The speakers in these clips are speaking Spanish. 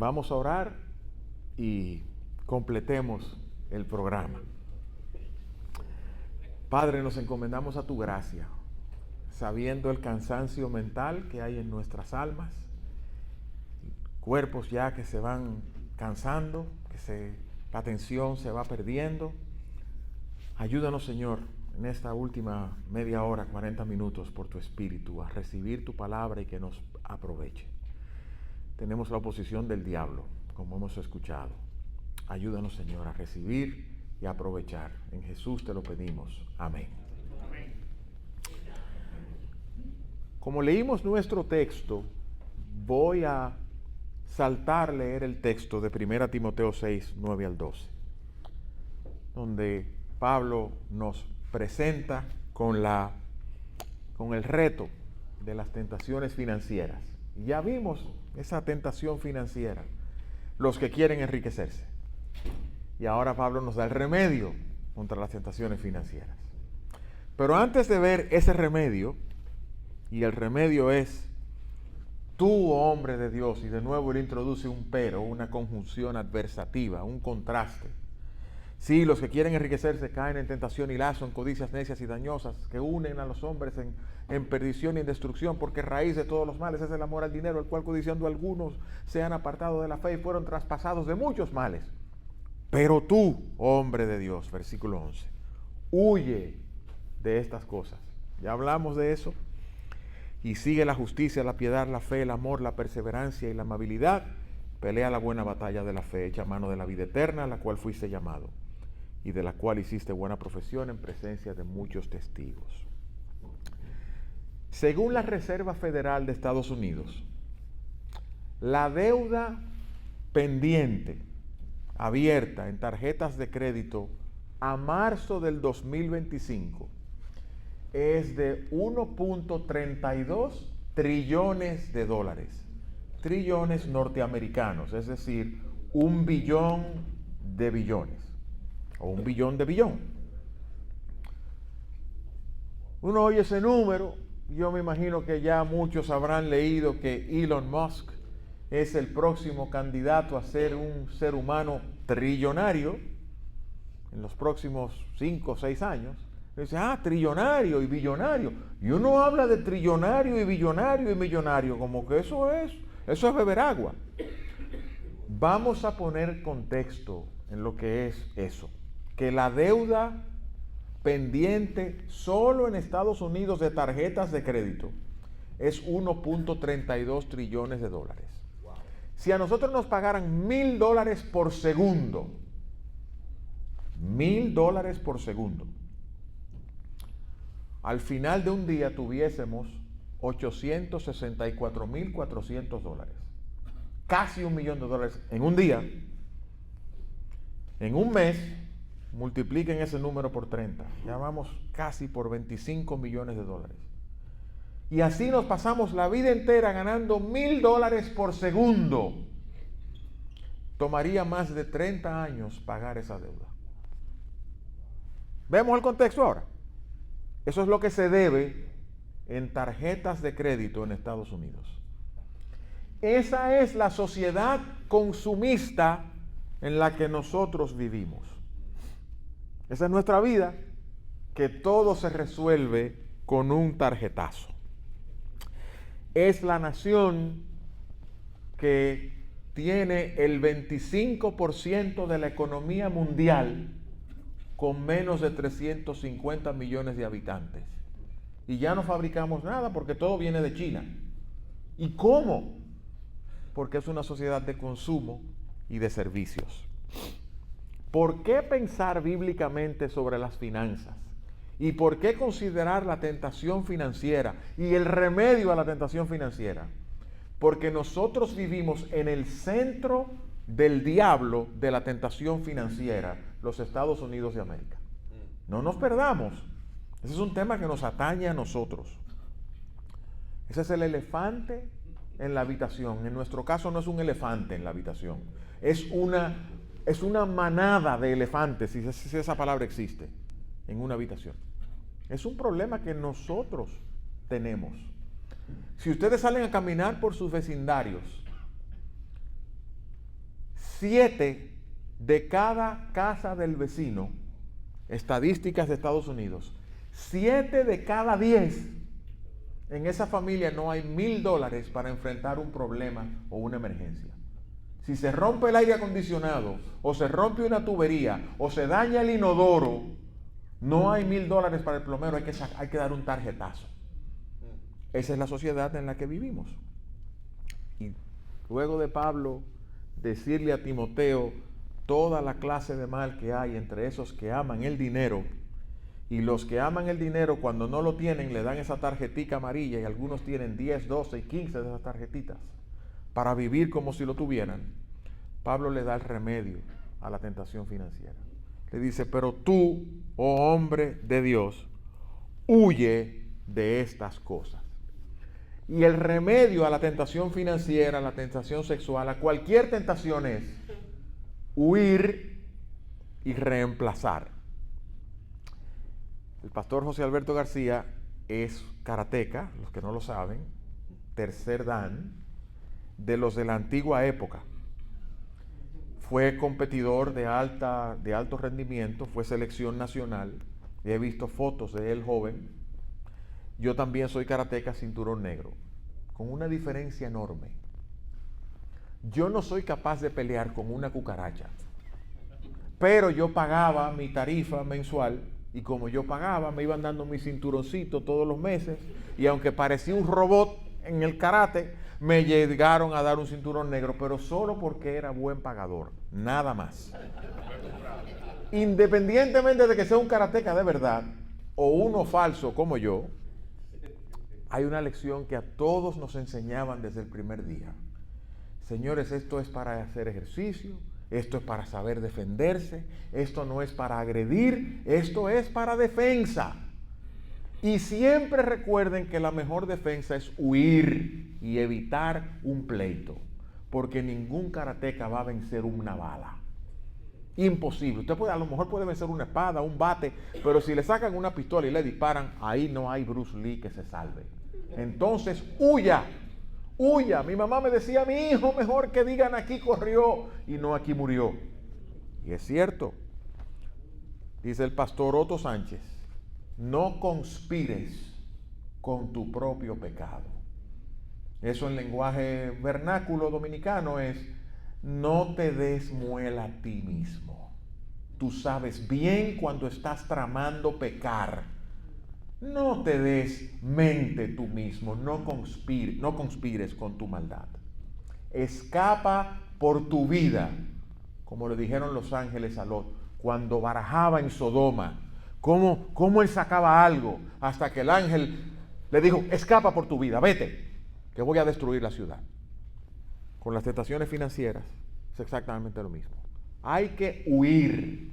Vamos a orar y completemos el programa. Padre, nos encomendamos a tu gracia, sabiendo el cansancio mental que hay en nuestras almas, cuerpos ya que se van cansando, la atención se va perdiendo. Ayúdanos, Señor, en esta última media hora, 40 minutos, por tu Espíritu, a recibir tu palabra y que nos aproveche. Tenemos la oposición del diablo, como hemos escuchado. Ayúdanos, Señor, a recibir y a aprovechar. En Jesús te lo pedimos. Amén. Amén. Como leímos nuestro texto, voy a saltar leer el texto de 1 Timoteo 6, 9 al 12, donde Pablo nos presenta con el reto de las tentaciones financieras. Y ya vimos esa tentación financiera, los que quieren enriquecerse. Y ahora Pablo nos da el remedio contra las tentaciones financieras. Pero antes de ver ese remedio, y el remedio es tú, hombre de Dios, y de nuevo él introduce un pero, una conjunción adversativa, un contraste. Sí, los que quieren enriquecerse caen en tentación y lazo, en codicias necias y dañosas, que unen a los hombres en perdición y en destrucción, porque raíz de todos los males es el amor al dinero, el cual codiciando algunos se han apartado de la fe y fueron traspasados de muchos males. Pero tú, hombre de Dios, versículo 11, huye de estas cosas. Ya hablamos de eso. Y sigue la justicia, la piedad, la fe, el amor, la perseverancia y la amabilidad. Pelea la buena batalla de la fe, echa mano de la vida eterna, a la cual fuiste llamado, y de la cual hiciste buena profesión en presencia de muchos testigos. Según la Reserva Federal de Estados Unidos, la deuda pendiente abierta en tarjetas de crédito a marzo del 2025 es de 1.32 trillones de dólares. Trillones norteamericanos, es decir, 1 billón de billones, o 1 billón de billón. Uno oye ese número, yo me imagino que ya muchos habrán leído que Elon Musk es el próximo candidato a ser un ser humano trillonario en los próximos 5 o 6 años. Dice, trillonario y billonario. Y uno habla de trillonario y billonario y millonario, como que eso es beber agua. Vamos a poner contexto en lo que es eso. Que la deuda pendiente solo en Estados Unidos de tarjetas de crédito es 1.32 trillones de dólares. Si a nosotros nos pagaran $1,000 por segundo, $1,000 por segundo, al final de un día tuviésemos $864,400, casi $1 millón en un día. En un mes, multipliquen ese número por 30, ya vamos casi por $25 millones. Y así nos pasamos la vida entera ganando $1,000 por segundo. Tomaría más de 30 años pagar esa deuda. ¿Vemos el contexto ahora? Eso es lo que se debe en tarjetas de crédito en Estados Unidos. Esa es la sociedad consumista en la que nosotros vivimos. Esa es nuestra vida, que todo se resuelve con un tarjetazo. Es la nación que tiene el 25% de la economía mundial con menos de 350 millones de habitantes. Y ya no fabricamos nada porque todo viene de China. ¿Y cómo? Porque es una sociedad de consumo y de servicios. ¿Por qué pensar bíblicamente sobre las finanzas? ¿Y por qué considerar la tentación financiera y el remedio a la tentación financiera? Porque nosotros vivimos en el centro del diablo de la tentación financiera, los Estados Unidos de América. No nos perdamos. Ese es un tema que nos atañe a nosotros. Ese es el elefante en la habitación. En nuestro caso no es un elefante en la habitación. Es una manada de elefantes, si esa palabra existe, en una habitación. Es un problema que nosotros tenemos. Si ustedes salen a caminar por sus vecindarios, 7 de cada casa del vecino, estadísticas de Estados Unidos, 7 de cada 10 en esa familia no hay $1,000 para enfrentar un problema o una emergencia. Si se rompe el aire acondicionado, o se rompe una tubería, o se daña el inodoro, no hay $1,000 para el plomero, hay que dar un tarjetazo. Esa es la sociedad en la que vivimos. Y luego de Pablo decirle a Timoteo toda la clase de mal que hay entre esos que aman el dinero, y los que aman el dinero cuando no lo tienen le dan esa tarjetica amarilla, y algunos tienen 10, 12 y 15 de esas tarjetitas para vivir como si lo tuvieran. Pablo le da el remedio a la tentación financiera. Le dice, pero tú, oh hombre de Dios, huye de estas cosas. Y el remedio a la tentación financiera, a la tentación sexual, a cualquier tentación es huir y reemplazar. El pastor José Alberto García es karateca, los que no lo saben, tercer dan, de los de la antigua época. Fue competidor de alto rendimiento, fue selección nacional. He visto fotos de él joven. Yo también soy karateca cinturón negro, con una diferencia enorme. Yo no soy capaz de pelear con una cucaracha, pero yo pagaba mi tarifa mensual, y como yo pagaba, me iban dando mi cinturoncito todos los meses, y aunque parecía un robot en el karate, me llegaron a dar un cinturón negro, pero solo porque era buen pagador, nada más. Independientemente de que sea un karateca de verdad o uno falso como yo, hay una lección que a todos nos enseñaban desde el primer día. Señores, esto es para hacer ejercicio, esto es para saber defenderse, esto no es para agredir, esto es para defensa. Y siempre recuerden que la mejor defensa es huir y evitar un pleito, porque ningún karateca va a vencer una bala. Imposible. Usted a lo mejor puede vencer una espada, un bate, pero si le sacan una pistola y le disparan, ahí no hay Bruce Lee que se salve. Entonces, huya. Huya. Mi mamá me decía, mi hijo, mejor que digan aquí corrió y no aquí murió. Y es cierto. Dice el pastor Otto Sánchez, no conspires con tu propio pecado. Eso en lenguaje vernáculo dominicano es, no te des muela a ti mismo. Tú sabes bien cuando estás tramando pecar. No te des mente tú mismo, no conspires con tu maldad. Escapa por tu vida, como le dijeron los ángeles a Lot, cuando barajaba en Sodoma. ¿Cómo él sacaba algo? Hasta que el ángel le dijo, escapa por tu vida, vete, que voy a destruir la ciudad. Con las tentaciones financieras es exactamente lo mismo. Hay que huir.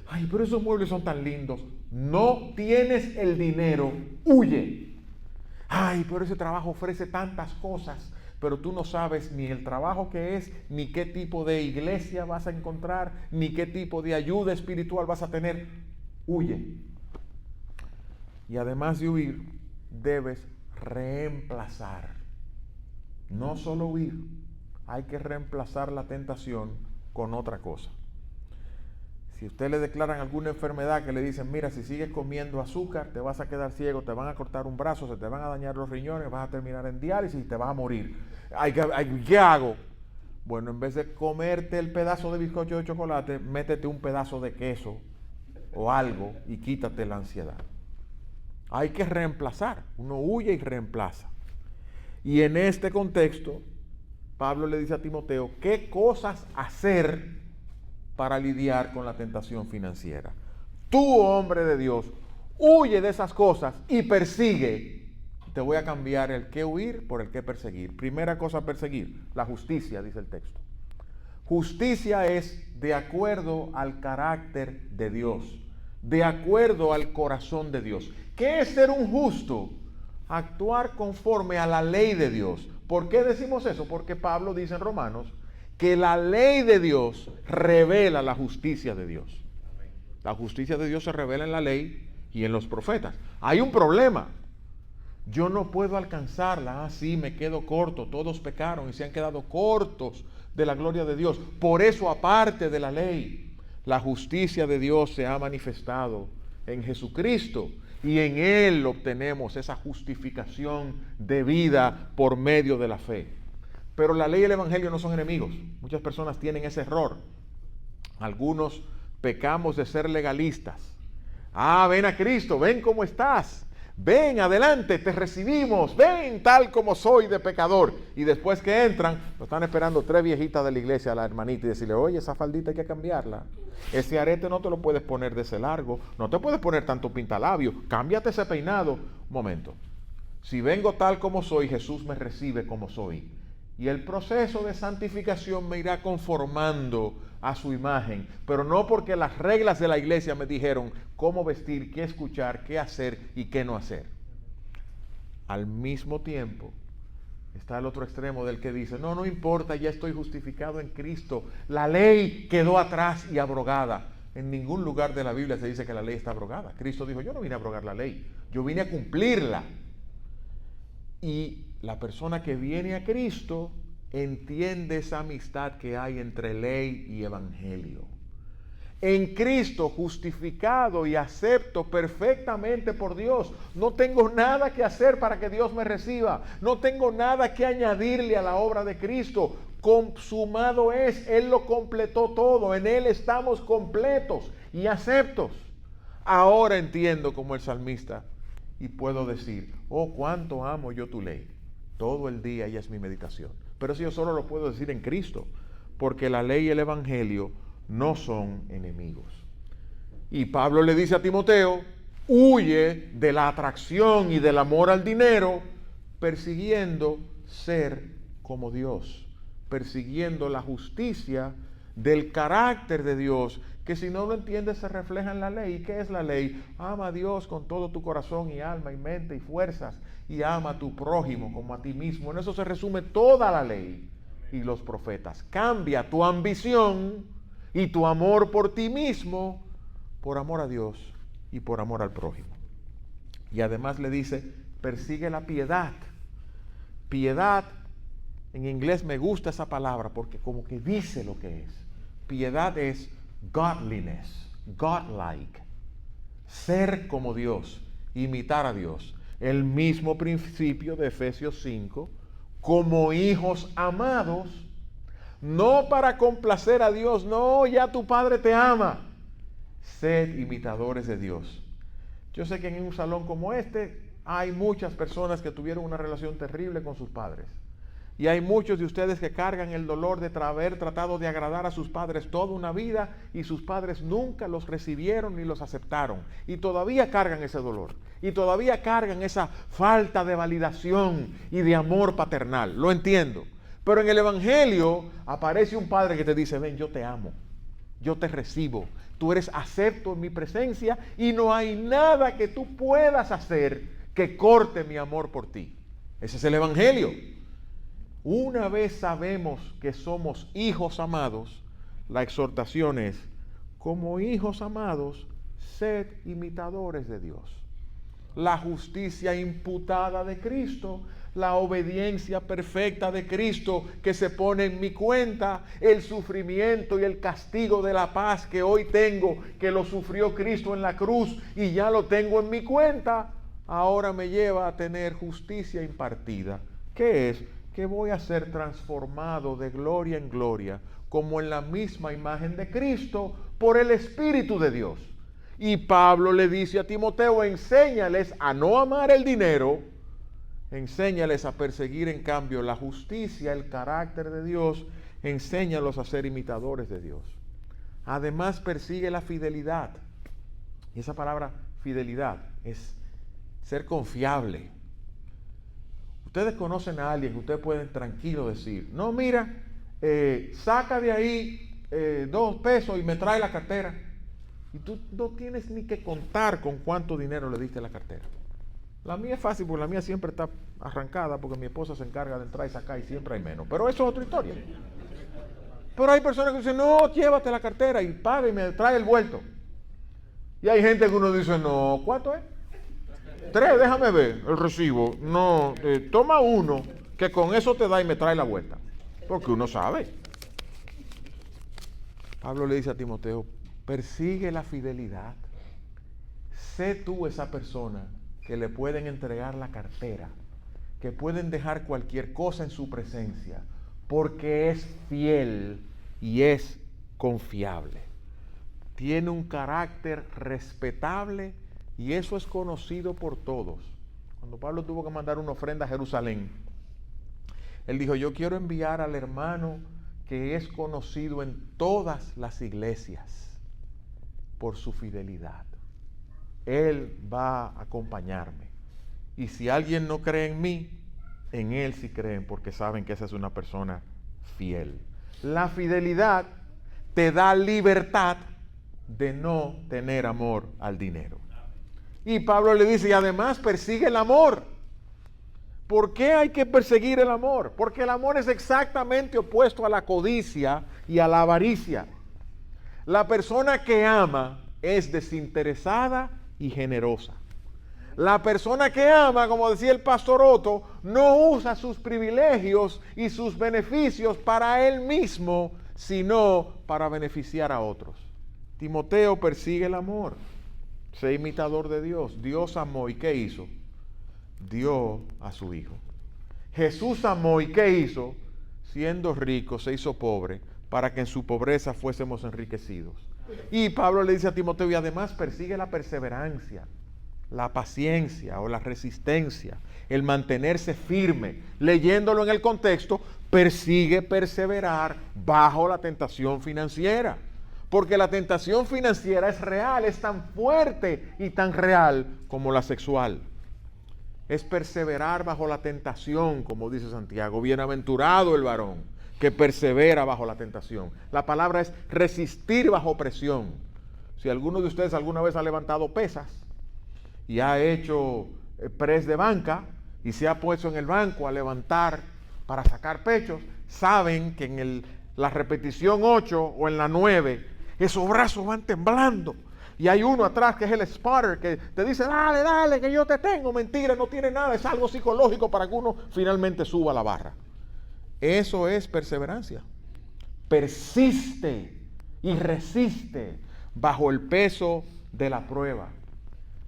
Ay, pero esos muebles son tan lindos. No tienes el dinero, huye. Ay, pero ese trabajo ofrece tantas cosas, pero tú no sabes ni el trabajo que es, ni qué tipo de iglesia vas a encontrar, ni qué tipo de ayuda espiritual vas a tener. Huye. Y además de huir, debes reemplazar. No solo huir, hay que reemplazar la tentación con otra cosa. Si usted le declaran alguna enfermedad que le dicen, mira, si sigues comiendo azúcar, te vas a quedar ciego, te van a cortar un brazo, se te van a dañar los riñones, vas a terminar en diálisis y te vas a morir. ¿Qué hago? Bueno, en vez de comerte el pedazo de bizcocho de chocolate, métete un pedazo de queso o algo y quítate la ansiedad. Hay que reemplazar. Uno huye y reemplaza. Y en este contexto, Pablo le dice a Timoteo, ¿qué cosas hacer para lidiar con la tentación financiera? Tú, hombre de Dios, huye de esas cosas y persigue. Te voy a cambiar el qué huir por el qué perseguir. Primera cosa a perseguir, la justicia, dice el texto. Justicia es de acuerdo al carácter de Dios, de acuerdo al corazón de Dios. ¿Qué es ser un justo? Actuar conforme a la ley de Dios. ¿Por qué decimos eso? Porque Pablo dice en Romanos que la ley de Dios revela la justicia de Dios. La justicia de Dios se revela en la ley y en los profetas. Hay un problema. Yo no puedo alcanzarla. Sí, me quedo corto. Todos pecaron y se han quedado cortos de la gloria de Dios. Por eso, aparte de la ley, la justicia de Dios se ha manifestado en Jesucristo, y en Él obtenemos esa justificación de vida por medio de la fe. Pero la ley y el evangelio no son enemigos. Muchas personas tienen ese error. Algunos pecamos de ser legalistas. Ven a Cristo, ven cómo estás. Ven, adelante, te recibimos. Ven tal como soy de pecador. Y después que entran, lo están esperando 3 viejitas de la iglesia a la hermanita y decirle, oye, esa faldita hay que cambiarla. Ese arete no te lo puedes poner de ese largo. No te puedes poner tanto pintalabio. Cámbiate ese peinado. Un momento. Si vengo tal como soy, Jesús me recibe como soy. Y el proceso de santificación me irá conformando a su imagen, pero no porque las reglas de la iglesia me dijeron cómo vestir, qué escuchar, qué hacer y qué no hacer. Al mismo tiempo, está el otro extremo del que dice, no importa, ya estoy justificado en Cristo, la ley quedó atrás y abrogada. En ningún lugar de la Biblia se dice que la ley está abrogada. Cristo dijo, yo no vine a abrogar la ley, yo vine a cumplirla. Y la persona que viene a Cristo entiende esa amistad que hay entre ley y evangelio. En Cristo, justificado y acepto perfectamente por Dios. No tengo nada que hacer para que Dios me reciba. No tengo nada que añadirle a la obra de Cristo. Consumado es. Él lo completó todo. En Él estamos completos y aceptos. Ahora entiendo como el salmista y puedo decir, oh, cuánto amo yo tu ley. Todo el día ella es mi meditación. Pero eso yo solo lo puedo decir en Cristo, porque la ley y el evangelio no son enemigos. Y Pablo le dice a Timoteo, huye de la atracción y del amor al dinero, persiguiendo ser como Dios, persiguiendo la justicia del carácter de Dios, que si no lo entiendes se refleja en la ley. ¿Y qué es la ley? Ama a Dios con todo tu corazón y alma y mente y fuerzas, y ama a tu prójimo como a ti mismo. En eso se resume toda la ley y los profetas. Cambia tu ambición y tu amor por ti mismo por amor a Dios y por amor al prójimo. Y además le dice, persigue la piedad. Piedad, en inglés me gusta esa palabra porque como que dice lo que es. Piedad es godliness, godlike, ser como Dios, imitar a Dios. El mismo principio de Efesios 5, como hijos amados, no para complacer a Dios, no, ya tu Padre te ama. Sed imitadores de Dios. Yo sé que en un salón como este hay muchas personas que tuvieron una relación terrible con sus padres. Y hay muchos de ustedes que cargan el dolor de haber tratado de agradar a sus padres toda una vida y sus padres nunca los recibieron ni los aceptaron. Y todavía cargan ese dolor. Y todavía cargan esa falta de validación y de amor paternal. Lo entiendo. Pero en el evangelio aparece un padre que te dice, ven, yo te amo. Yo te recibo. Tú eres acepto en mi presencia y no hay nada que tú puedas hacer que corte mi amor por ti. Ese es el evangelio. Una vez sabemos que somos hijos amados, la exhortación es, como hijos amados, sed imitadores de Dios. La justicia imputada de Cristo, la obediencia perfecta de Cristo que se pone en mi cuenta, el sufrimiento y el castigo de la paz que hoy tengo, que lo sufrió Cristo en la cruz y ya lo tengo en mi cuenta, ahora me lleva a tener justicia impartida. ¿Qué es? Que voy a ser transformado de gloria en gloria, como en la misma imagen de Cristo, por el Espíritu de Dios. Y Pablo le dice a Timoteo, enséñales a no amar el dinero, enséñales a perseguir en cambio la justicia, el carácter de Dios, enséñalos a ser imitadores de Dios. Además persigue la fidelidad. Y esa palabra fidelidad es ser confiable. Ustedes conocen a alguien que ustedes pueden tranquilo decir, no, mira, saca de ahí 2 pesos y me trae la cartera. Y tú no tienes ni que contar con cuánto dinero le diste a la cartera. La mía es fácil porque la mía siempre está arrancada porque mi esposa se encarga de entrar y sacar y siempre hay menos. Pero eso es otra historia. Pero hay personas que dicen, no, llévate la cartera y paga y me trae el vuelto. Y hay gente que uno dice, no, ¿cuánto es? 3, déjame ver el recibo. No, toma 1, que con eso te da y me trae la vuelta. Porque uno sabe. Pablo le dice a Timoteo, persigue la fidelidad. Sé tú esa persona que le pueden entregar la cartera, que pueden dejar cualquier cosa en su presencia, porque es fiel y es confiable. Tiene un carácter respetable y eso es conocido por todos. Cuando Pablo tuvo que mandar una ofrenda a Jerusalén, él dijo, yo quiero enviar al hermano que es conocido en todas las iglesias por su fidelidad. Él va a acompañarme. Y si alguien no cree en mí, en él sí creen, porque saben que esa es una persona fiel. La fidelidad te da libertad de no tener amor al dinero. Y Pablo le dice, y además persigue el amor. ¿Por qué hay que perseguir el amor? Porque el amor es exactamente opuesto a la codicia y a la avaricia. La persona que ama es desinteresada y generosa. La persona que ama, como decía el pastor Otto, no usa sus privilegios y sus beneficios para él mismo, sino para beneficiar a otros. Timoteo persigue el amor. Sé imitador de Dios. Dios amó, ¿y qué hizo? Dio a su Hijo. Jesús amó, ¿y qué hizo? Siendo rico, se hizo pobre, para que en su pobreza fuésemos enriquecidos. Y Pablo le dice a Timoteo, y además persigue la perseverancia, la paciencia o la resistencia, el mantenerse firme. Leyéndolo en el contexto, persigue perseverar bajo la tentación financiera. Porque la tentación financiera es real, es tan fuerte y tan real como la sexual. Es perseverar bajo la tentación, como dice Santiago. Bienaventurado el varón que persevera bajo la tentación. La palabra es resistir bajo presión. Si alguno de ustedes alguna vez ha levantado pesas y ha hecho press de banca y se ha puesto en el banco a levantar para sacar pechos, saben que en la repetición 8 o en la 9, esos brazos van temblando. Y hay uno atrás que es el spotter que te dice, dale, dale, que yo te tengo. Mentira, no tiene nada, es algo psicológico para que uno finalmente suba la barra. Eso es perseverancia. Persiste y resiste bajo el peso de la prueba.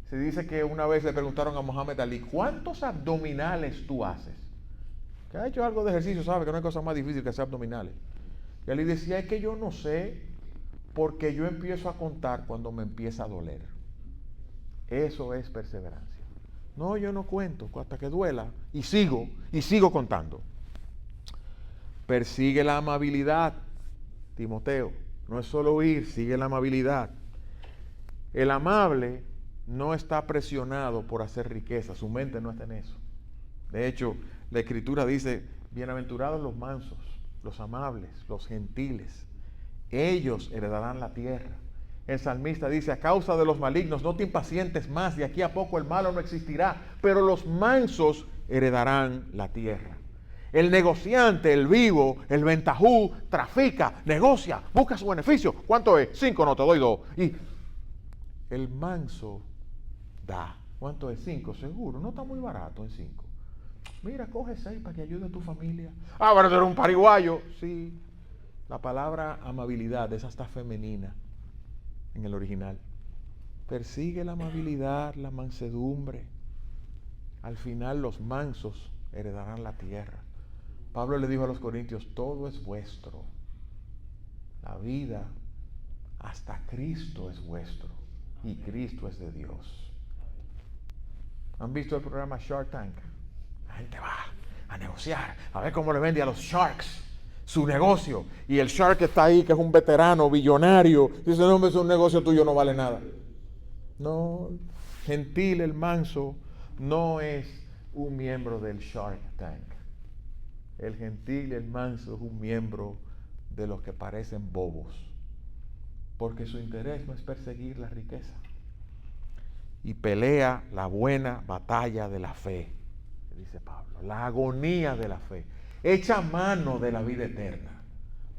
Se dice que una vez le preguntaron a Muhammad Ali, ¿cuántos abdominales tú haces? Que ha hecho algo de ejercicio, sabe que no hay cosa más difícil que hacer abdominales. Y Ali decía, es que yo no sé, porque yo empiezo a contar cuando me empieza a doler. Eso es perseverancia. No, yo no cuento hasta que duela y sigo contando. Persigue la amabilidad, Timoteo. No es solo oír, sigue la amabilidad. El amable no está presionado por hacer riqueza, su mente no está en eso. De hecho, la Escritura dice, bienaventurados los mansos, los amables, los gentiles. Ellos heredarán la tierra. El salmista dice, a causa de los malignos, no te impacientes más, de aquí a poco el malo no existirá, pero los mansos heredarán la tierra. El negociante, el vivo, el ventajú, trafica, negocia, busca su beneficio. ¿Cuánto es? 5, no, te doy 2. Y el manso da. ¿Cuánto es? 5, seguro. No está muy barato en 5. Mira, coge 6 para que ayude a tu familia. Ah, pero tú eres un pariguayo. Sí. La palabra amabilidad es hasta femenina en el original. Persigue la amabilidad, la mansedumbre. Al final los mansos heredarán la tierra. Pablo le dijo a los corintios, todo es vuestro. La vida, hasta Cristo es vuestro. Y Cristo es de Dios. ¿Han visto el programa Shark Tank? La gente va a negociar, a ver cómo le vende a los sharks su negocio. Y el shark está ahí, que es un veterano, billonario. Dice, no, hombre, es un negocio tuyo, no vale nada. No, gentil, el manso, no es un miembro del Shark Tank. El gentil, el manso, es un miembro de los que parecen bobos. Porque su interés no es perseguir la riqueza. Y pelea la buena batalla de la fe, dice Pablo, la agonía de la fe. Echa mano de la vida eterna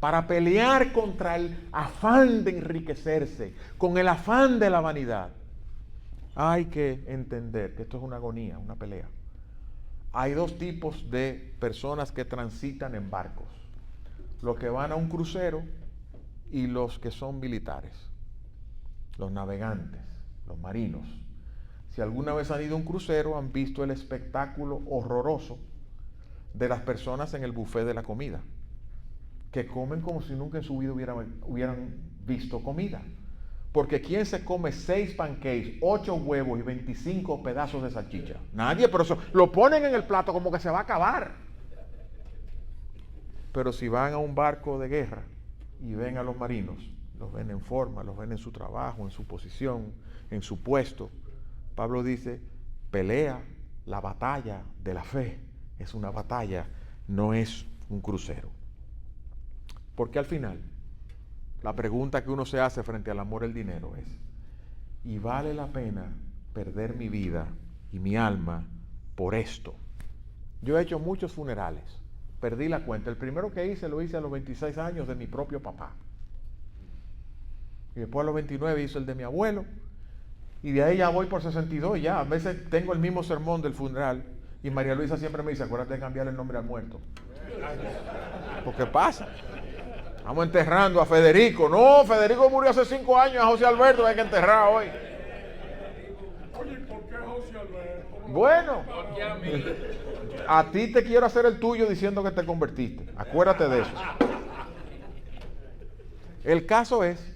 para pelear contra el afán de enriquecerse, con el afán de la vanidad. Hay que entender que esto es una agonía, una pelea. Hay dos tipos de personas que transitan en barcos. Los que van a un crucero y los que son militares, los navegantes, los marinos. Si alguna vez han ido a un crucero, han visto el espectáculo horroroso de las personas en el buffet de la comida, que comen como si nunca en su vida hubieran visto comida. Porque ¿quién se come 6 pancakes, 8 huevos y 25 pedazos de salchicha? Nadie, pero eso lo ponen en el plato como que se va a acabar. Pero si van a un barco de guerra y ven a los marinos, los ven en forma, los ven en su trabajo, en su posición, en su puesto. Pablo dice, pelea la batalla de la fe. Es una batalla, no es un crucero. Porque al final, la pregunta que uno se hace frente al amor al dinero es, ¿y vale la pena perder mi vida y mi alma por esto? Yo he hecho muchos funerales, perdí la cuenta. El primero que hice lo hice a los 26 años de mi propio papá. Y después a los 29 hice el de mi abuelo. Y de ahí ya voy por 62 ya. A veces tengo el mismo sermón del funeral. Y María Luisa siempre me dice, acuérdate de cambiar el nombre al muerto. Porque pasa. Estamos enterrando a Federico. No, Federico murió hace 5 años. A José Alberto hay que enterrar hoy. Oye, ¿por qué José Alberto? Bueno, a ti te quiero hacer el tuyo diciendo que te convertiste. Acuérdate de eso. El caso es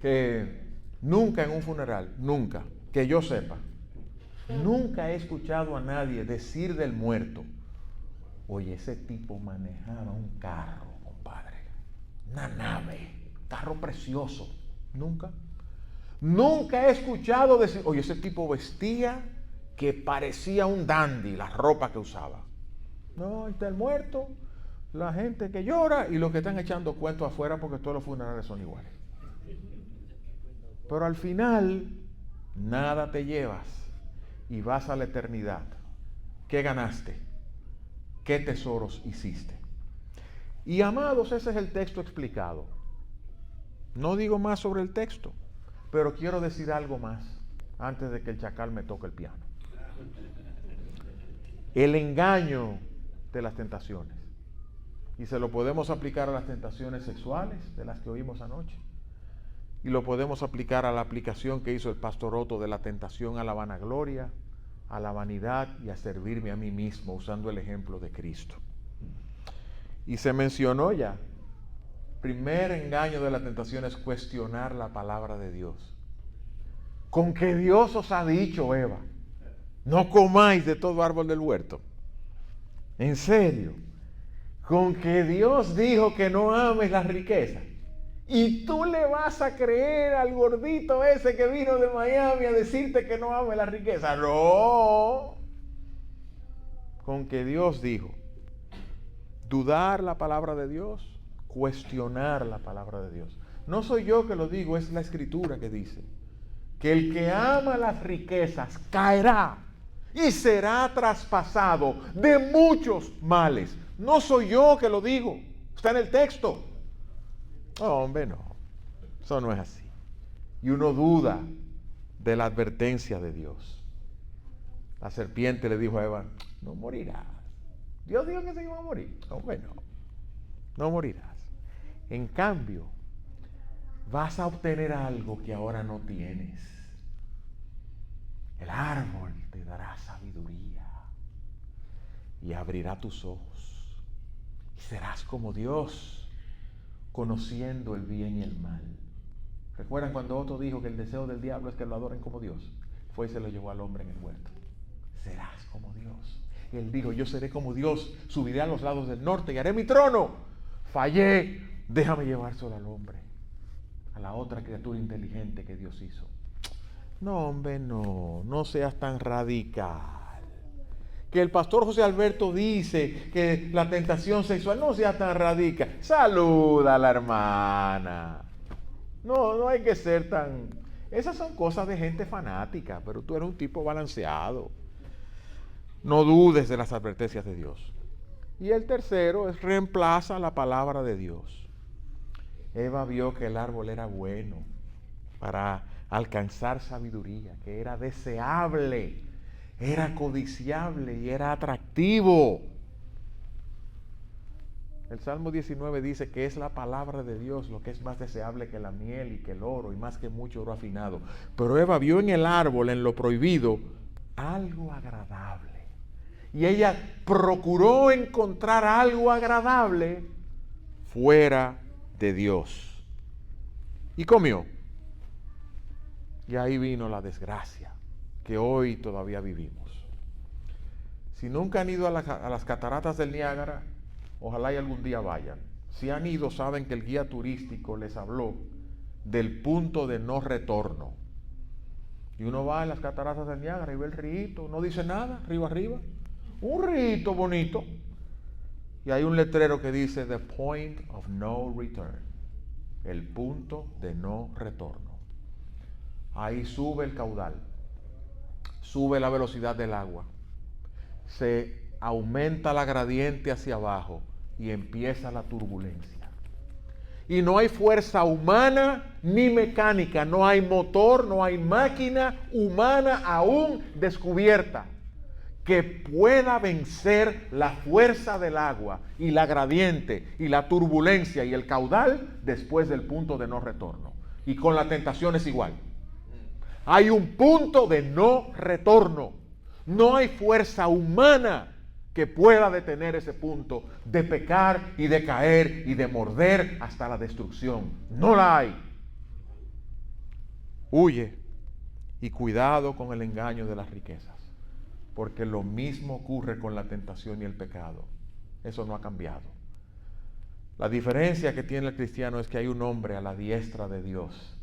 que nunca en un funeral, nunca, que yo sepa, nunca he escuchado a nadie decir del muerto, oye, ese tipo manejaba un carro, compadre, una nave, carro precioso. Nunca. Nunca he escuchado decir, oye, ese tipo vestía que parecía un dandy, la ropa que usaba. No, está el muerto, la gente que llora y los que están echando cuentos afuera porque todos los funerales son iguales. Pero al final, nada te llevas y vas a la eternidad. ¿Qué ganaste? ¿Qué tesoros hiciste? Y amados, ese es el texto explicado. No digo más sobre el texto, pero quiero decir algo más antes de que el chacal me toque el piano. El engaño de las tentaciones. Y se lo podemos aplicar a las tentaciones sexuales de las que oímos anoche. Y lo podemos aplicar a la aplicación que hizo el pastor Otto de la tentación a la vanagloria, a la vanidad y a servirme a mí mismo, usando el ejemplo de Cristo. Y se mencionó ya, primer engaño de la tentación es cuestionar la palabra de Dios. Con que Dios os ha dicho, Eva, no comáis de todo árbol del huerto. En serio, con que Dios dijo que no ames las riquezas. Y tú le vas a creer al gordito ese que vino de Miami a decirte que no ame la riqueza. No. Con que Dios dijo. Dudar la palabra de Dios, cuestionar la palabra de Dios. No soy yo que lo digo, es la Escritura que dice que el que ama las riquezas caerá y será traspasado de muchos males. No soy yo que lo digo, está en el texto. No, hombre, no. Eso no es así. Y uno duda de la advertencia de Dios. La serpiente le dijo a Eva, no morirás. Dios dijo que se iba a morir. No, hombre, no. No morirás. En cambio, vas a obtener algo que ahora no tienes. El árbol te dará sabiduría y abrirá tus ojos. Y serás como Dios, conociendo el bien y el mal. ¿Recuerdan cuando Otto dijo que el deseo del diablo es que lo adoren como Dios? Fue y se lo llevó al hombre en el huerto. Serás como Dios. Y él dijo, yo seré como Dios, subiré a los lados del norte y haré mi trono. Fallé, déjame llevárselo al hombre, a la otra criatura inteligente que Dios hizo. No, hombre, no seas tan radical. Que el pastor José Alberto dice que la tentación sexual, no sea tan radical. Saluda a la hermana. No hay que ser tan... Esas son cosas de gente fanática, pero tú eres un tipo balanceado. No dudes de las advertencias de Dios. Y el tercero es reemplaza la palabra de Dios. Eva vio que el árbol era bueno para alcanzar sabiduría, que era deseable, era codiciable y era atractivo. El Salmo 19 dice que es la palabra de Dios lo que es más deseable que la miel y que el oro y más que mucho oro afinado. Pero Eva vio en el árbol, en lo prohibido, algo agradable. Y ella procuró encontrar algo agradable fuera de Dios. Y comió. Y ahí vino la desgracia que hoy todavía vivimos. Si nunca han ido a las cataratas del Niágara, ojalá y algún día vayan. Si han ido, saben que el guía turístico les habló del punto de no retorno. Y uno va a las cataratas del Niágara y ve el río, no dice nada, río arriba. Un río bonito. Y hay un letrero que dice The Point of No Return. El punto de no retorno. Ahí sube el caudal. Sube la velocidad del agua. Se aumenta la gradiente hacia abajo y empieza la turbulencia. Y no hay fuerza humana ni mecánica, no hay motor, no hay máquina humana aún descubierta que pueda vencer la fuerza del agua y la gradiente y la turbulencia y el caudal después del punto de no retorno. Y con la tentación es igual. Hay un punto de no retorno. No hay fuerza humana que pueda detener ese punto de pecar y de caer y de morder hasta la destrucción. No la hay. Huye y cuidado con el engaño de las riquezas, porque lo mismo ocurre con la tentación y el pecado. Eso no ha cambiado. La diferencia que tiene el cristiano es que hay un hombre a la diestra de Dios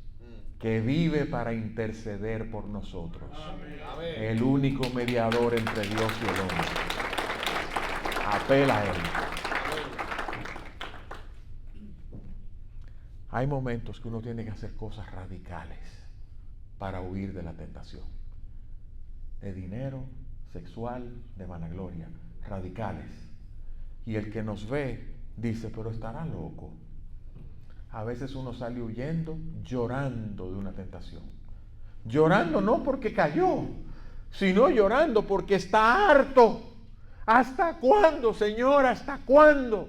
que vive para interceder por nosotros. Amén. El único mediador entre Dios y el hombre. Apela a Él. Hay momentos que uno tiene que hacer cosas radicales para huir de la tentación. De dinero, sexual, de vanagloria. Radicales. Y el que nos ve dice, pero estará loco. A veces uno sale huyendo, llorando de una tentación. Llorando no porque cayó, sino llorando porque está harto. ¿Hasta cuándo, Señor? ¿Hasta cuándo?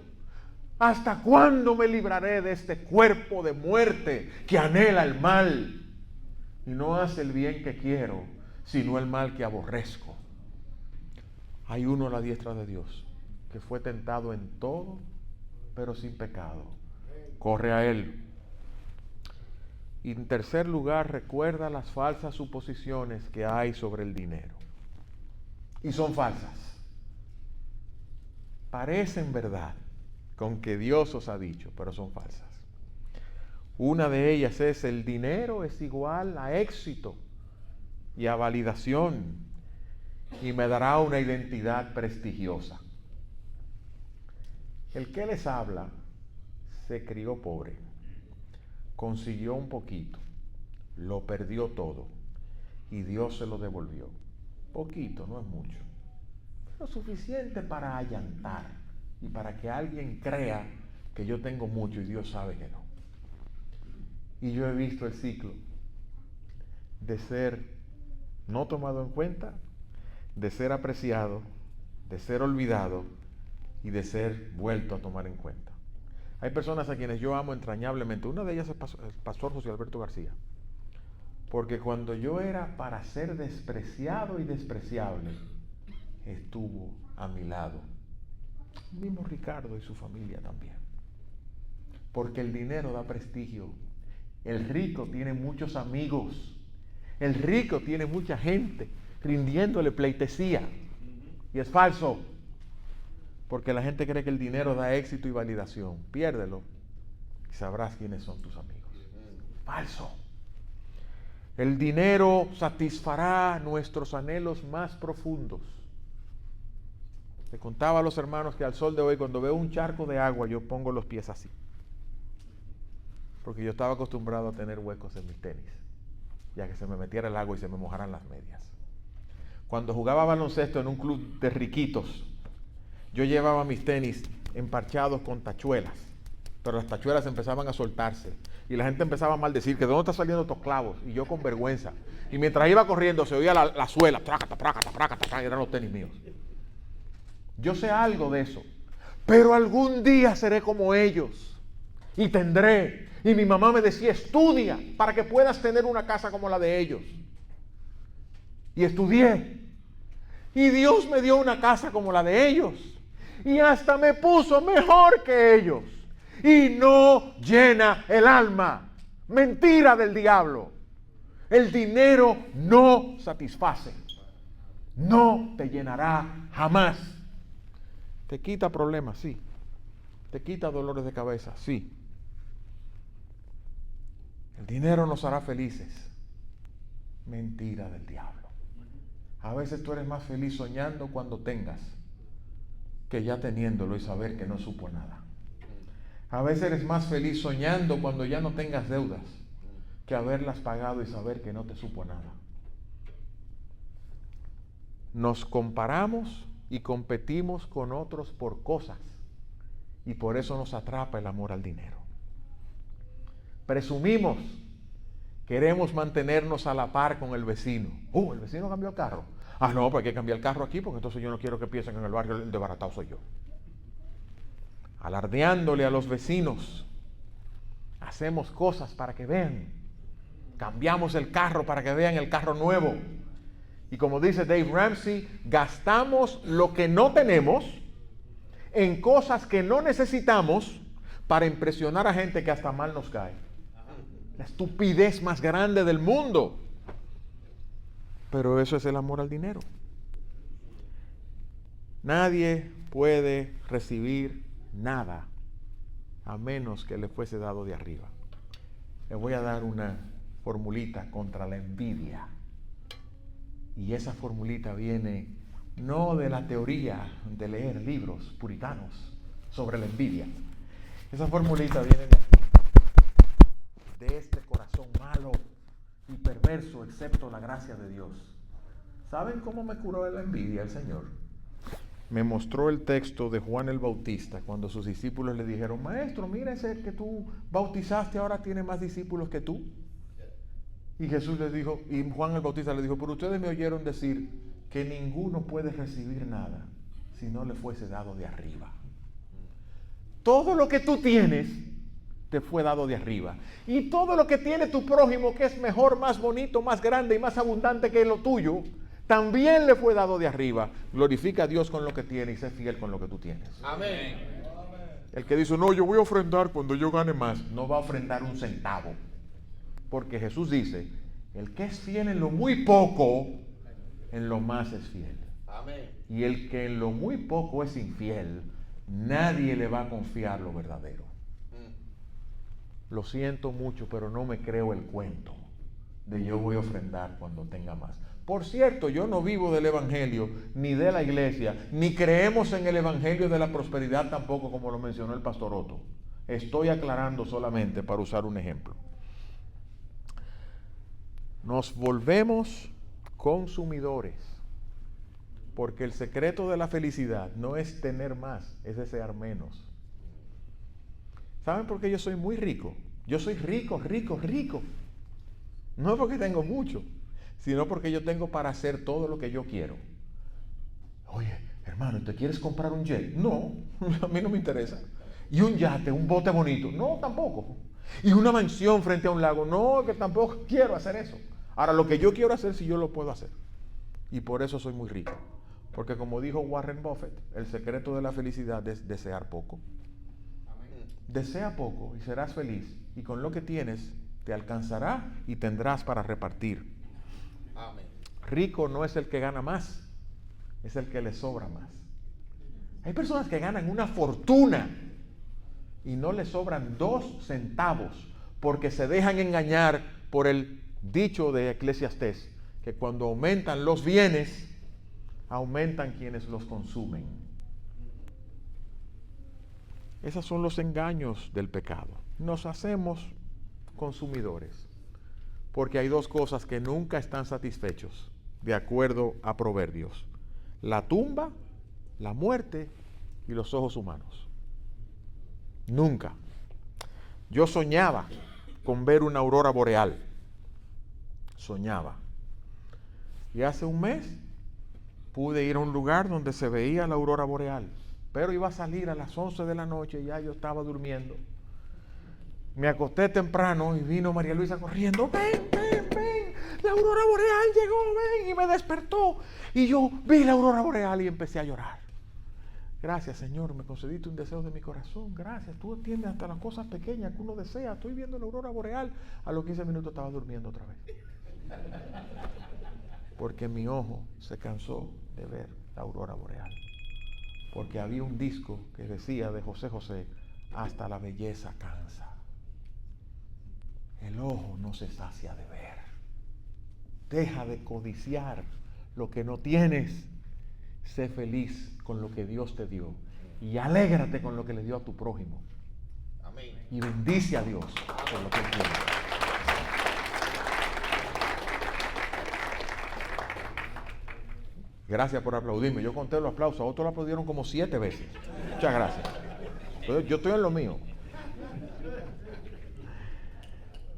¿Hasta cuándo me libraré de este cuerpo de muerte que anhela el mal? Y no hace el bien que quiero, sino el mal que aborrezco. Hay uno a la diestra de Dios que fue tentado en todo, pero sin pecado. Corre a Él. Y en tercer lugar, recuerda las falsas suposiciones que hay sobre el dinero. Y son falsas. Parecen verdad, con que Dios os ha dicho, pero son falsas. Una de ellas es: el dinero es igual a éxito y a validación, y me dará una identidad prestigiosa. El que les habla se crió pobre, consiguió un poquito, lo perdió todo y Dios se lo devolvió. Poquito, no es mucho, pero suficiente para allantar y para que alguien crea que yo tengo mucho y Dios sabe que no. Y yo he visto el ciclo de ser no tomado en cuenta, de ser apreciado, de ser olvidado y de ser vuelto a tomar en cuenta. Hay personas a quienes yo amo entrañablemente. Una de ellas es el pastor José Alberto García. Porque cuando yo era para ser despreciado y despreciable, estuvo a mi lado. El mismo Ricardo y su familia también. Porque el dinero da prestigio. El rico tiene muchos amigos. El rico tiene mucha gente rindiéndole pleitesía. Y es falso. Porque la gente cree que el dinero da éxito y validación. Piérdelo y sabrás quiénes son tus amigos. Falso. El dinero satisfará nuestros anhelos más profundos. Le contaba a los hermanos que al sol de hoy, cuando veo un charco de agua, yo pongo los pies así. Porque yo estaba acostumbrado a tener huecos en mis tenis, ya que se me metiera el agua y se me mojaran las medias. Cuando jugaba baloncesto en un club de riquitos, yo llevaba mis tenis emparchados con tachuelas, pero las tachuelas empezaban a soltarse y la gente empezaba a maldecir que de dónde están saliendo estos clavos, y yo con vergüenza. Y mientras iba corriendo se oía la suela, prácata, prácata, prácata, y eran los tenis míos. Yo sé algo de eso, pero algún día seré como ellos y tendré. Y mi mamá me decía, estudia para que puedas tener una casa como la de ellos. Y estudié. Y Dios me dio una casa como la de ellos. Y hasta me puso mejor que ellos. Y no llena el alma. Mentira del diablo. El dinero no satisface. No te llenará jamás. Te quita problemas, sí. Te quita dolores de cabeza, sí. El dinero nos hará felices. Mentira del diablo. A veces tú eres más feliz soñando cuando tengas que ya teniéndolo y saber que no supo nada. A veces eres más feliz soñando cuando ya no tengas deudas que haberlas pagado y saber que no te supo nada. Nos comparamos y competimos con otros por cosas y por eso nos atrapa el amor al dinero. Presumimos, queremos mantenernos a la par con el vecino. El vecino cambió el carro. No, pues hay que cambiar el carro aquí porque entonces yo no quiero que piensen que en el barrio el desbaratado soy yo. Alardeándole a los vecinos. Hacemos cosas para que vean. Cambiamos el carro para que vean el carro nuevo. Y como dice Dave Ramsey, gastamos lo que no tenemos en cosas que no necesitamos para impresionar a gente que hasta mal nos cae. La estupidez más grande del mundo. Pero eso es el amor al dinero. Nadie puede recibir nada a menos que le fuese dado de arriba. Le voy a dar una formulita contra la envidia. Y esa formulita viene no de la teoría de leer libros puritanos sobre la envidia. Esa formulita viene de este corazón malo y perverso, excepto la gracia de Dios. ¿Saben cómo me curó la envidia el Señor? Me mostró el texto de Juan el Bautista cuando sus discípulos le dijeron, maestro, mira ese que tú bautizaste ahora tiene más discípulos que tú. Y Jesús les dijo, y Juan el Bautista les dijo, pero ustedes me oyeron decir que ninguno puede recibir nada si no le fuese dado de arriba. Todo lo que tú tienes te fue dado de arriba. Y todo lo que tiene tu prójimo, que es mejor, más bonito, más grande y más abundante que lo tuyo, también le fue dado de arriba. Glorifica a Dios con lo que tiene y sé fiel con lo que tú tienes. Amén. El que dice, no, yo voy a ofrendar cuando yo gane más, no va a ofrendar un centavo. Porque Jesús dice, el que es fiel en lo muy poco, en lo más es fiel. Amén. Y el que en lo muy poco es infiel, nadie le va a confiar lo verdadero. Lo siento mucho, pero no me creo el cuento de yo voy a ofrendar cuando tenga más. Por cierto, yo no vivo del evangelio, ni de la iglesia, ni creemos en el evangelio de la prosperidad tampoco, como lo mencionó el pastor Otto. Estoy aclarando solamente para usar un ejemplo. Nos volvemos consumidores, porque el secreto de la felicidad no es tener más, es desear menos. ¿Saben por qué yo soy muy rico? Yo soy rico. No porque tengo mucho, sino porque yo tengo para hacer todo lo que yo quiero. Oye, hermano, ¿te quieres comprar un jet? No, a mí no me interesa. ¿Y un yate, un bote bonito? No, tampoco. ¿Y una mansión frente a un lago? No, que tampoco quiero hacer eso. Ahora, lo que yo quiero hacer, sí yo lo puedo hacer. Y por eso soy muy rico. Porque como dijo Warren Buffett, el secreto de la felicidad es desear poco. Desea poco y serás feliz, y con lo que tienes te alcanzará y tendrás para repartir. Amén. Rico no es el que gana más, es el que le sobra más. Hay personas que ganan una fortuna y no les sobran 2 centavos porque se dejan engañar por el dicho de Eclesiastés, que cuando aumentan los bienes, aumentan quienes los consumen. Esos son los engaños del pecado. Nos hacemos consumidores, porque hay 2 cosas que nunca están satisfechos, de acuerdo a Proverbios: la tumba, la muerte y los ojos humanos. Nunca. Yo soñaba con ver una aurora boreal. Soñaba. Y hace un mes pude ir a un lugar donde se veía la aurora boreal. pero iba a salir a las 11 de la noche, ya yo estaba durmiendo. Me acosté temprano y vino María Luisa corriendo, ven, la aurora boreal llegó, ven, y me despertó. Y yo vi la aurora boreal y empecé a llorar. Gracias, Señor, me concediste un deseo de mi corazón. Gracias, tú atiendes hasta las cosas pequeñas que uno desea. Estoy viendo la aurora boreal. A los 15 minutos estaba durmiendo otra vez. Porque mi ojo se cansó de ver la aurora boreal. Porque había un disco que decía de José José, hasta la belleza cansa. El ojo no se sacia de ver. Deja de codiciar lo que no tienes. Sé feliz con lo que Dios te dio y alégrate con lo que le dio a tu prójimo. Amén. Y bendice a Dios por lo que Él tiene. Gracias por aplaudirme. Yo conté los aplausos, a otros lo aplaudieron como 7 veces. Muchas gracias. Entonces, yo estoy en lo mío.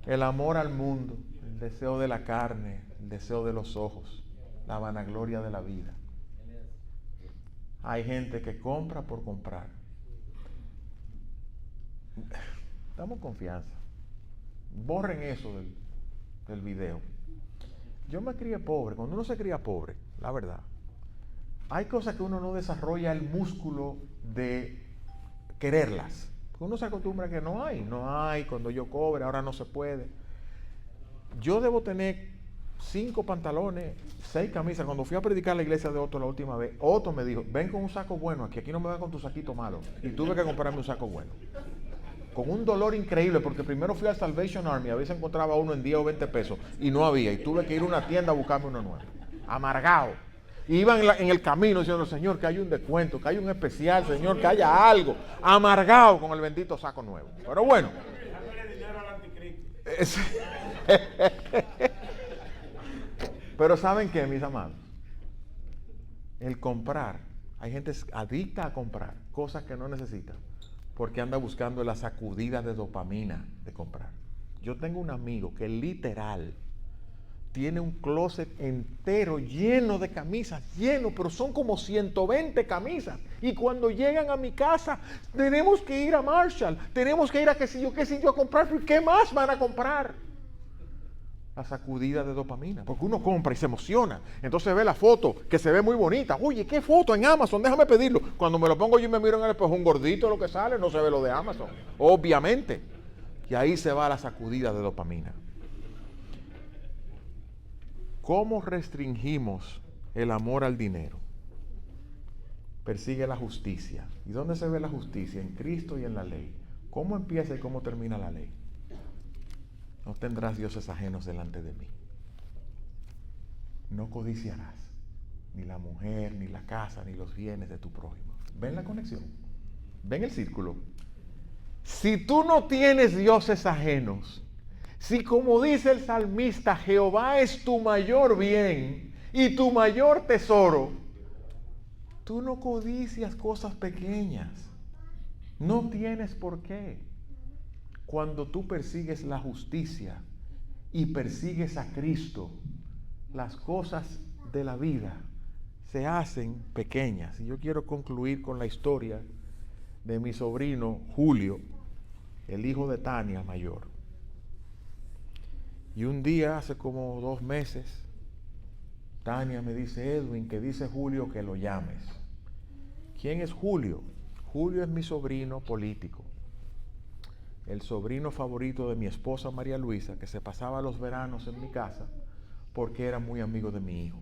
El amor al mundo, el deseo de la carne, el deseo de los ojos, la vanagloria de la vida. Hay gente que compra por comprar. Damos confianza. Borren eso del video. Yo me crié pobre. Cuando uno se cría pobre, la verdad, hay cosas que uno no desarrolla el músculo de quererlas. Uno se acostumbra a que no hay, cuando yo cobre, ahora no se puede. Yo debo tener 5 pantalones, 6 camisas. Cuando fui a predicar a la iglesia de Otto la última vez, Otto me dijo, ven con un saco bueno aquí no me vas con tu saquito malo. Y tuve que comprarme un saco bueno. Con un dolor increíble, porque primero fui al Salvation Army, a veces encontraba uno en 10 o 20 pesos, y no había, y tuve que ir a una tienda a buscarme uno nuevo. Amargado. Y iban en el camino diciendo, Señor, que hay un descuento, que hay un especial, Señor, que haya algo. Amargado con el bendito saco nuevo. Pero bueno. Pero ¿saben qué, mis amados? El comprar, hay gente adicta a comprar cosas que no necesita, porque anda buscando la sacudida de dopamina de comprar. Yo tengo un amigo que literal tiene un closet entero lleno de camisas, pero son como 120 camisas. Y cuando llegan a mi casa, tenemos que ir a Marshall, tenemos que ir a qué sé yo a comprar, ¿qué más van a comprar? La sacudida de dopamina, porque uno compra y se emociona, entonces ve la foto que se ve muy bonita, oye, ¿qué foto en Amazon? Déjame pedirlo. Cuando me lo pongo yo y me miro en el espejo, un gordito lo que sale, no se ve lo de Amazon, obviamente. Y ahí se va la sacudida de dopamina. ¿Cómo restringimos el amor al dinero? Persigue la justicia. ¿Y dónde se ve la justicia? En Cristo y en la ley. ¿Cómo empieza y cómo termina la ley? No tendrás dioses ajenos delante de mí. No codiciarás ni la mujer, ni la casa, ni los bienes de tu prójimo. ¿Ven la conexión? ¿Ven el círculo? Si tú no tienes dioses ajenos, si como dice el salmista, Jehová es tu mayor bien y tu mayor tesoro, tú no codicias cosas pequeñas. No tienes por qué. Cuando tú persigues la justicia y persigues a Cristo, las cosas de la vida se hacen pequeñas. Y yo quiero concluir con la historia de mi sobrino Julio, el hijo de Tania mayor. Y un día, hace como 2 meses, Tania me dice, Edwin, que dice Julio que lo llames. ¿Quién es Julio? Julio es mi sobrino político. El sobrino favorito de mi esposa María Luisa, que se pasaba los veranos en mi casa porque era muy amigo de mi hijo.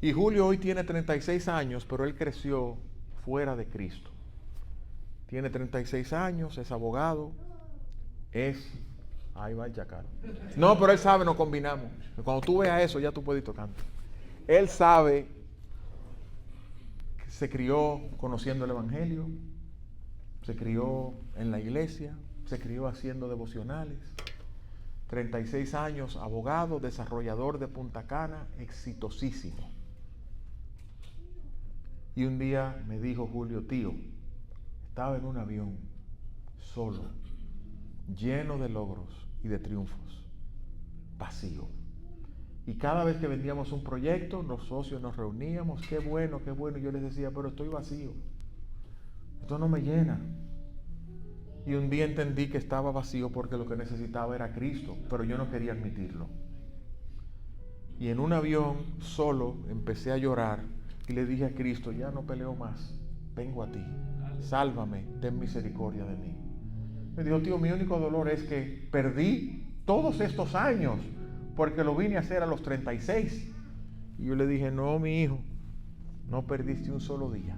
Y Julio hoy tiene 36 años, pero él creció fuera de Cristo. Tiene 36 años, es abogado, ahí va el chacal. No, pero él sabe, nos combinamos. Cuando tú veas eso, ya tú puedes ir tocando. Él sabe que se crió conociendo el Evangelio, se crió en la iglesia, se crió haciendo devocionales. 36 años, abogado, desarrollador de Punta Cana, exitosísimo. Y un día me dijo Julio, tío, estaba en un avión, solo, lleno de logros y de triunfos, vacío. Y cada vez que vendíamos un proyecto, los socios nos reuníamos, qué bueno, y yo les decía, pero estoy vacío. Esto no me llena. Y un día entendí que estaba vacío porque lo que necesitaba era Cristo, pero yo no quería admitirlo. Y en un avión solo empecé a llorar y le dije a Cristo, ya no peleo más, vengo a ti, sálvame, ten misericordia de mí. Me dijo, tío, mi único dolor es que perdí todos estos años porque lo vine a hacer a los 36. Y yo le dije, no, mi hijo, no perdiste un solo día.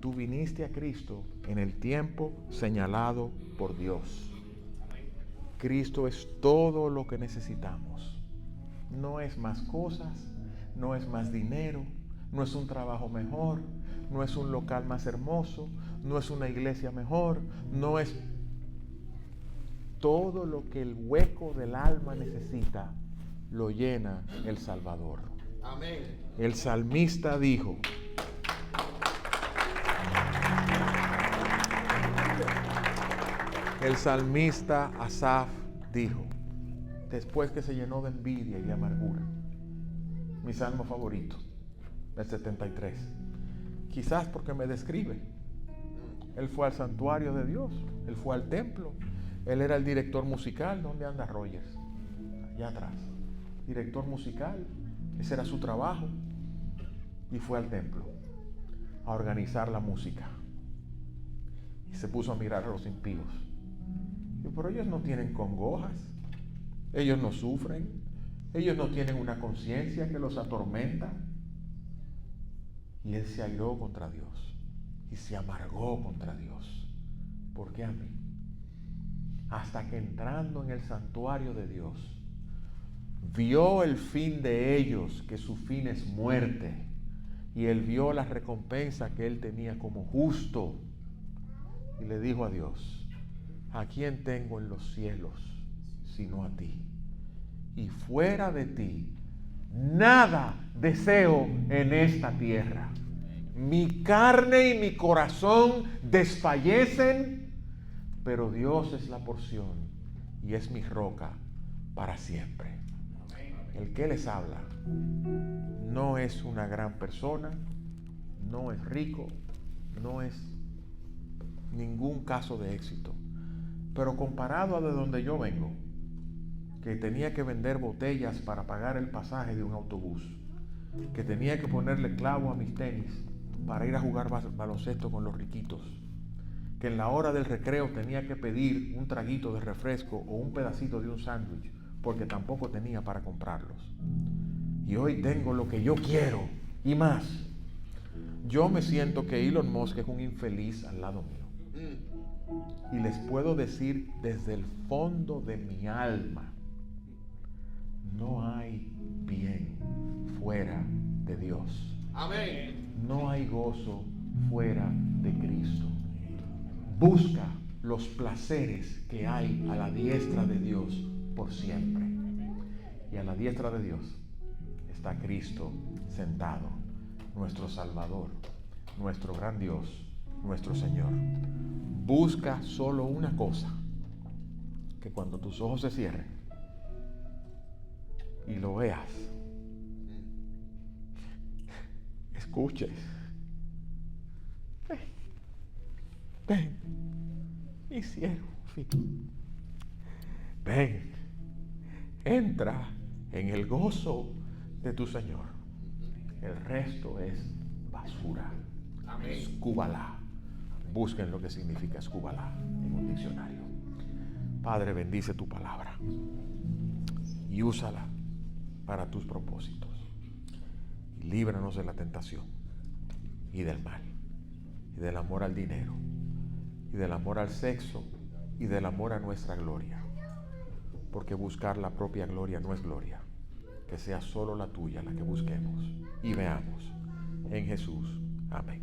Tú viniste a Cristo en el tiempo señalado por Dios. Cristo es todo lo que necesitamos. No es más cosas, no es más dinero, no es un trabajo mejor, no es un local más hermoso, no es una iglesia mejor, no es todo lo que el hueco del alma necesita, lo llena el Salvador. Amén. El salmista dijo, el salmista Asaf dijo, después que se llenó de envidia y de amargura, mi salmo favorito, el 73, quizás porque me describe. Él fue al santuario de Dios, él fue al templo, él era el director musical. ¿Dónde anda Rogers? Allá atrás. Director musical, ese era su trabajo. Y fue al templo a organizar la música. Y se puso a mirar a los impíos. Pero ellos no tienen congojas, ellos no sufren, ellos no tienen una conciencia que los atormenta. Y él se airó contra Dios y se amargó contra Dios. ¿Por qué a mí? Hasta que entrando en el santuario de Dios, vio el fin de ellos, que su fin es muerte, y él vio la recompensa que él tenía como justo, y le dijo a Dios, ¿a quién tengo en los cielos sino a ti? Y fuera de ti nada deseo en esta tierra. Mi carne y mi corazón desfallecen, pero Dios es la porción y es mi roca para siempre. El que les habla no es una gran persona, no es rico, no es ningún caso de éxito, pero comparado a de donde yo vengo, que tenía que vender botellas para pagar el pasaje de un autobús, que tenía que ponerle clavo a mis tenis para ir a jugar baloncesto con los riquitos, que en la hora del recreo tenía que pedir un traguito de refresco o un pedacito de un sándwich porque tampoco tenía para comprarlos. Y hoy tengo lo que yo quiero y más. Yo me siento que Elon Musk es un infeliz al lado mío. Y les puedo decir desde el fondo de mi alma, no hay bien fuera de Dios. Amén. No hay gozo fuera de Cristo. Busca los placeres que hay a la diestra de Dios por siempre. Y a la diestra de Dios está Cristo sentado, nuestro Salvador, nuestro gran Dios, nuestro Señor. Busca solo una cosa, que cuando tus ojos se cierren y lo veas, escuches, ven, mi siervo, ven, entra en el gozo de tu Señor. El resto es basura. Amén. Escúbala. Busquen lo que significa escúbala en un diccionario. Padre, bendice tu palabra y úsala para tus propósitos. Y líbranos de la tentación y del mal, y del amor al dinero, y del amor al sexo, y del amor a nuestra gloria. Porque buscar la propia gloria no es gloria. Que sea solo la tuya la que busquemos y veamos. En Jesús. Amén.